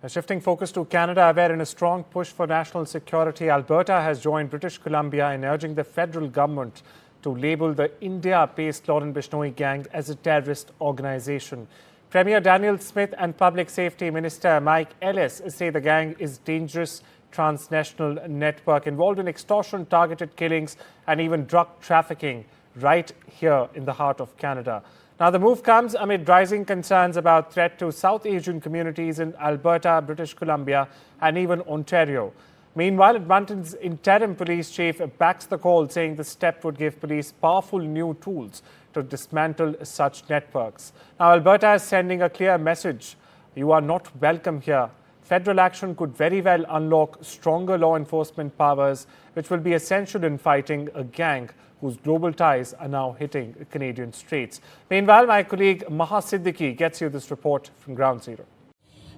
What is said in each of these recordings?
Shifting focus to Canada, where in a strong push for national security, Alberta has joined British Columbia in urging the federal government to label the India-based Lawrence Bishnoi gang as a terrorist organization. Premier Danielle Smith and Public Safety Minister Mike Ellis say the gang is dangerous transnational network involved in extortion, targeted killings and even drug trafficking right here in the heart of Canada. Now, the move comes amid rising concerns about threat to South Asian communities in Alberta, British Columbia and even Ontario. Meanwhile, Edmonton's interim police chief backs the call, saying the step would give police powerful new tools to dismantle such networks. Now, Alberta is sending a clear message. You are not welcome here. Federal action could very well unlock stronger law enforcement powers, which will be essential in fighting a gang whose global ties are now hitting Canadian streets. Meanwhile, my colleague Maha Siddiqui gets you this report from Ground Zero.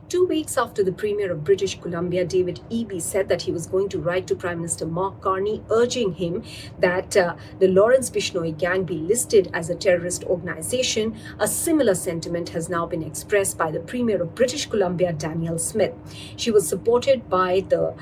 2 weeks after the Premier of British Columbia, David Eby, said that he was going to write to Prime Minister Mark Carney, urging him that the Lawrence Bishnoi gang be listed as a terrorist organization, a similar sentiment has now been expressed by the Premier of British Columbia, Danielle Smith. She was supported by the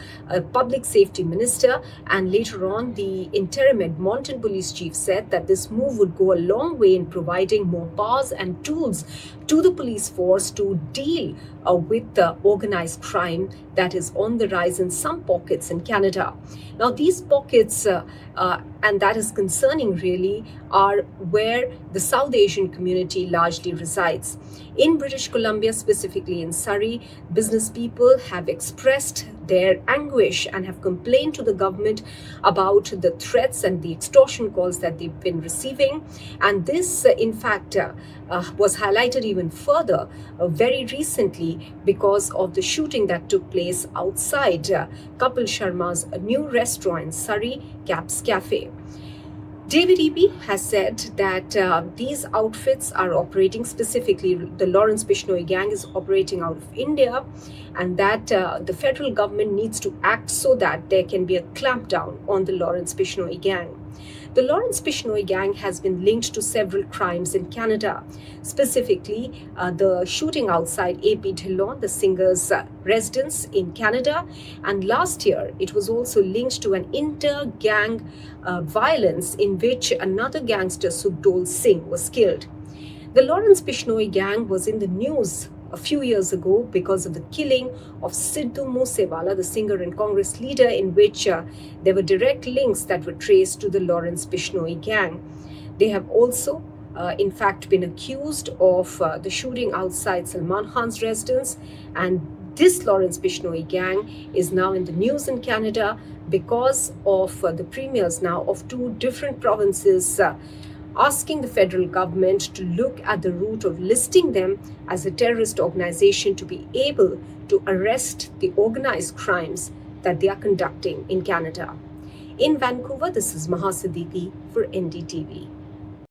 Public Safety Minister, and later on, the interim Edmonton Police Chief said that this move would go a long way in providing more powers and tools to the police force to deal with the organized crime that is on the rise in some pockets in Canada. Now, these pockets, and that is concerning really, are where the South Asian community largely resides. In British Columbia, specifically in Surrey, business people have expressed their anguish and have complained to the government about the threats and the extortion calls that they've been receiving. And this, in fact, was highlighted even further very recently because of the shooting that took place outside Kapil Sharma's new restaurant in Surrey, Caps Cafe. David Eby has said that these outfits are operating, specifically the Lawrence Bishnoi gang is operating out of India, and that the federal government needs to act so that there can be a clampdown on the Lawrence Bishnoi gang. The Lawrence Bishnoi gang has been linked to several crimes in Canada, specifically the shooting outside A.P. Dillon, the singer's residence in Canada. And last year, it was also linked to an inter-gang violence in which another gangster, Sukhdev Singh, was killed. The Lawrence Bishnoi gang was in the news a few years ago because of the killing of Sidhu Moosewala, the singer and Congress leader, in which there were direct links that were traced to the Lawrence Bishnoi gang. They have also, in fact, been accused of the shooting outside Salman Khan's residence, and this Lawrence Bishnoi gang is now in the news in Canada because of the premiers now of 2 different provinces asking the federal government to look at the route of listing them as a terrorist organization to be able to arrest the organized crimes that they are conducting in Canada. In Vancouver, this is Maha Siddiqui for NDTV.